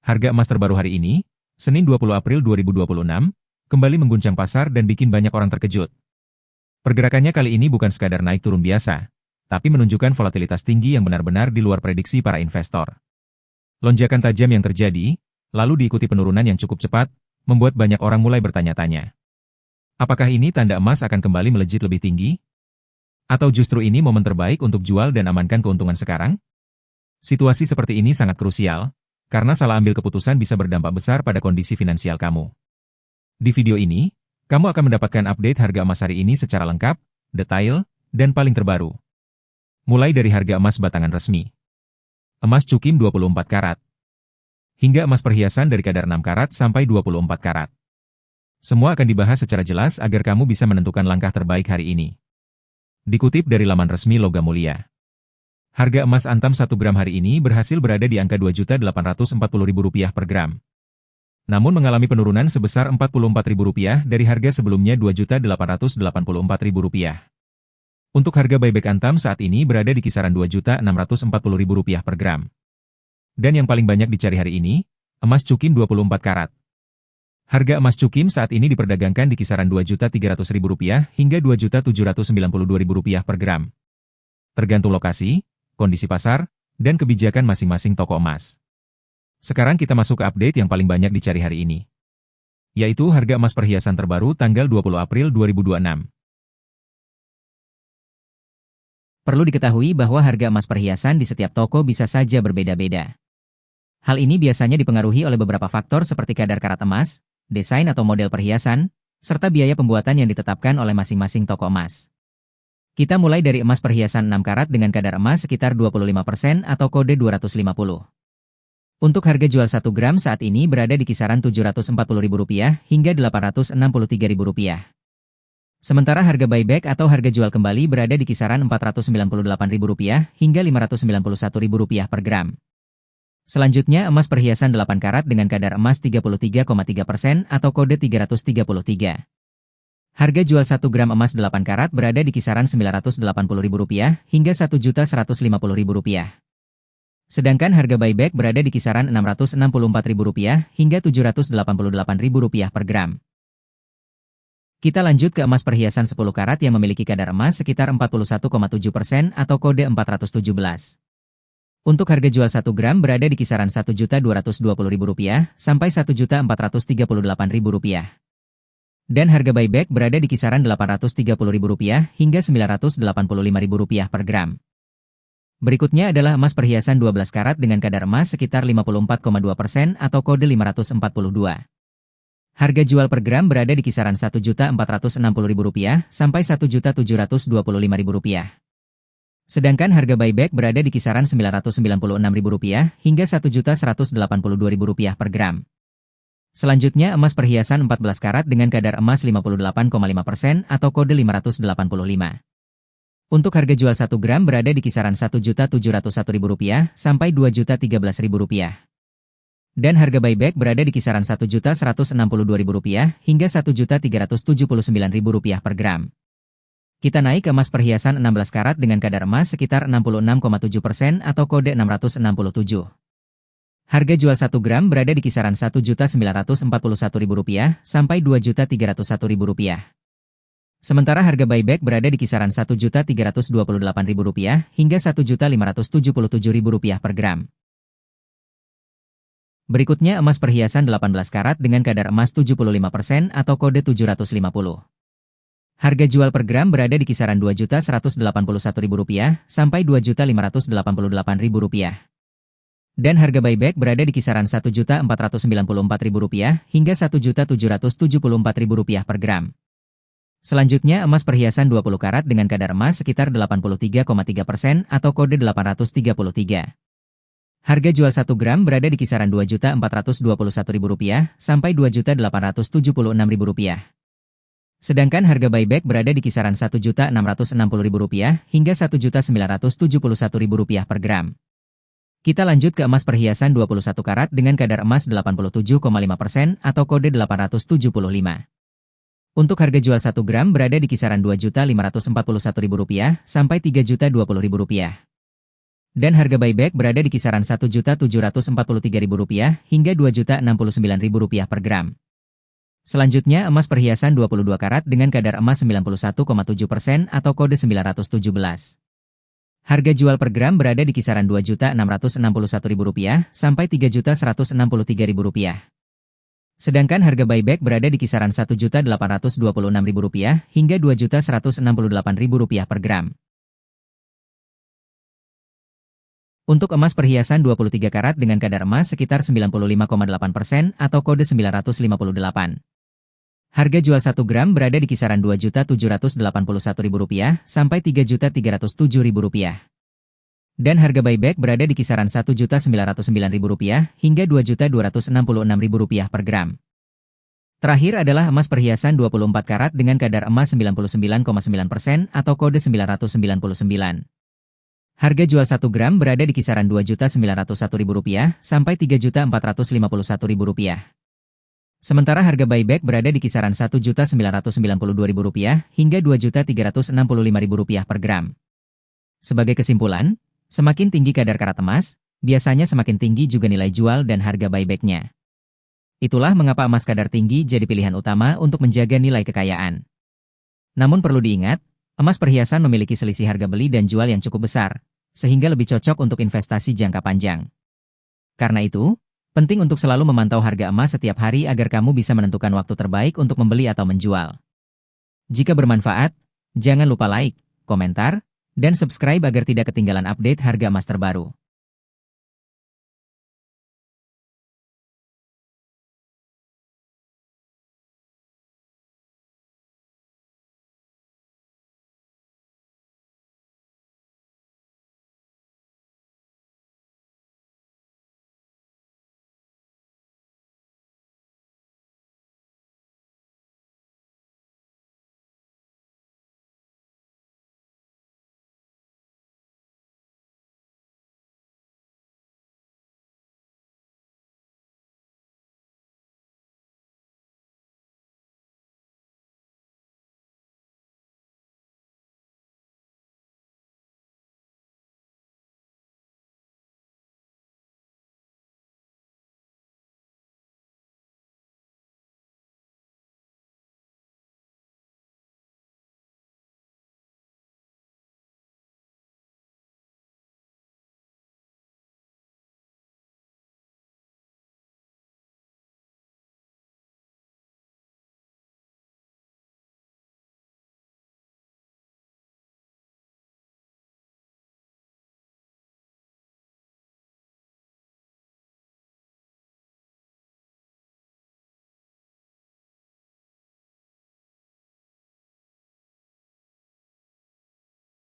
Harga emas terbaru hari ini, Senin 20 April 2026, kembali mengguncang pasar dan bikin banyak orang terkejut. Pergerakannya kali ini bukan sekadar naik turun biasa, tapi menunjukkan volatilitas tinggi yang benar-benar di luar prediksi para investor. Lonjakan tajam yang terjadi, lalu diikuti penurunan yang cukup cepat, membuat banyak orang mulai bertanya-tanya. Apakah ini tanda emas akan kembali melejit lebih tinggi? Atau justru ini momen terbaik untuk jual dan amankan keuntungan sekarang? Situasi seperti ini sangat krusial, karena salah ambil keputusan bisa berdampak besar pada kondisi finansial kamu. Di video ini, kamu akan mendapatkan update harga emas hari ini secara lengkap, detail, dan paling terbaru. Mulai dari harga emas batangan resmi. Emas cukim 24 karat. Hingga emas perhiasan dari kadar 6 karat sampai 24 karat. Semua akan dibahas secara jelas agar kamu bisa menentukan langkah terbaik hari ini. Dikutip dari laman resmi Logam Mulia. Harga emas antam 1 gram hari ini berhasil berada di angka Rp2.840.000 per gram. Namun mengalami penurunan sebesar Rp44.000 dari harga sebelumnya Rp2.884.000. Untuk harga buyback antam saat ini berada di kisaran Rp2.640.000 per gram. Dan yang paling banyak dicari hari ini, emas cukim 24 karat. Harga emas cukim saat ini diperdagangkan di kisaran Rp2.300.000 hingga Rp2.792.000 per gram. Tergantung lokasi, kondisi pasar, dan kebijakan masing-masing toko emas. Sekarang kita masuk ke update yang paling banyak dicari hari ini. Yaitu harga emas perhiasan terbaru tanggal 20 April 2026. Perlu diketahui bahwa harga emas perhiasan di setiap toko bisa saja berbeda-beda. Hal ini biasanya dipengaruhi oleh beberapa faktor seperti kadar karat emas, desain atau model perhiasan, serta biaya pembuatan yang ditetapkan oleh masing-masing toko emas. Kita mulai dari emas perhiasan 6 karat dengan kadar emas sekitar 25% atau kode 250. Untuk harga jual 1 gram saat ini berada di kisaran Rp740.000 hingga Rp863.000. Sementara harga buyback atau harga jual kembali berada di kisaran Rp498.000 hingga Rp591.000 per gram. Selanjutnya emas perhiasan 8 karat dengan kadar emas 33,3% atau kode 333. Harga jual 1 gram emas 8 karat berada di kisaran Rp980.000 hingga Rp1.150.000. Sedangkan harga buyback berada di kisaran Rp664.000 hingga Rp788.000 per gram. Kita lanjut ke emas perhiasan 10 karat yang memiliki kadar emas sekitar 41,7% atau kode 417. Untuk harga jual 1 gram berada di kisaran Rp1.220.000 sampai Rp1.438.000. Dan harga buyback berada di kisaran Rp830.000 hingga Rp985.000 per gram. Berikutnya adalah emas perhiasan 12 karat dengan kadar emas sekitar 54,2% atau kode 542. Harga jual per gram berada di kisaran Rp1.460.000 sampai Rp1.725.000. Sedangkan harga buyback berada di kisaran Rp996.000 hingga Rp1.182.000 per gram. Selanjutnya emas perhiasan 14 karat dengan kadar emas 58,5% atau kode 585. Untuk harga jual 1 gram berada di kisaran Rp1.701.000 sampai Rp2.013.000. Dan harga buyback berada di kisaran Rp1.162.000 hingga Rp1.379.000 per gram. Kita naik ke emas perhiasan 16 karat dengan kadar emas sekitar 66,7% atau kode 667. Harga jual 1 gram berada di kisaran Rp1.941.000 sampai Rp2.301.000. Sementara harga buyback berada di kisaran Rp1.328.000 hingga Rp1.577.000 per gram. Berikutnya emas perhiasan 18 karat dengan kadar emas 75% atau kode 750. Harga jual per gram berada di kisaran Rp2.181.000 sampai Rp2.588.000. Dan harga buyback berada di kisaran Rp1.494.000 hingga Rp1.774.000 per gram. Selanjutnya emas perhiasan 20 karat dengan kadar emas sekitar 83,3% atau kode 833. Harga jual 1 gram berada di kisaran Rp2.421.000 sampai Rp2.876.000. Sedangkan harga buyback berada di kisaran Rp1.660.000 hingga Rp1.971.000 per gram. Kita lanjut ke emas perhiasan 21 karat dengan kadar emas 87,5% atau kode 875. Untuk harga jual 1 gram berada di kisaran Rp2.541.000 sampai Rp3.020.000. Dan harga buyback berada di kisaran Rp1.743.000 hingga Rp2.069.000 per gram. Selanjutnya emas perhiasan 22 karat dengan kadar emas 91,7% atau kode 917. Harga jual per gram berada di kisaran Rp2.661.000 sampai Rp3.163.000. Sedangkan harga buyback berada di kisaran Rp1.826.000 hingga Rp2.168.000 per gram. Untuk emas perhiasan 23 karat dengan kadar emas sekitar 95,8% atau kode 958. Harga jual 1 gram berada di kisaran Rp2.781.000 sampai Rp3.307.000. Dan harga buyback berada di kisaran Rp1.909.000 hingga Rp2.266.000 per gram. Terakhir adalah emas perhiasan 24 karat dengan kadar emas 99,9% atau kode 999. Harga jual 1 gram berada di kisaran Rp2.901.000 sampai Rp3.451.000. Sementara harga buyback berada di kisaran Rp1.992.000 hingga Rp2.365.000 per gram. Sebagai kesimpulan, semakin tinggi kadar karat emas, biasanya semakin tinggi juga nilai jual dan harga buybacknya. Itulah mengapa emas kadar tinggi jadi pilihan utama untuk menjaga nilai kekayaan. Namun perlu diingat, emas perhiasan memiliki selisih harga beli dan jual yang cukup besar, sehingga lebih cocok untuk investasi jangka panjang. Karena itu, penting untuk selalu memantau harga emas setiap hari agar kamu bisa menentukan waktu terbaik untuk membeli atau menjual. Jika bermanfaat, jangan lupa like, komentar, dan subscribe agar tidak ketinggalan update harga emas terbaru.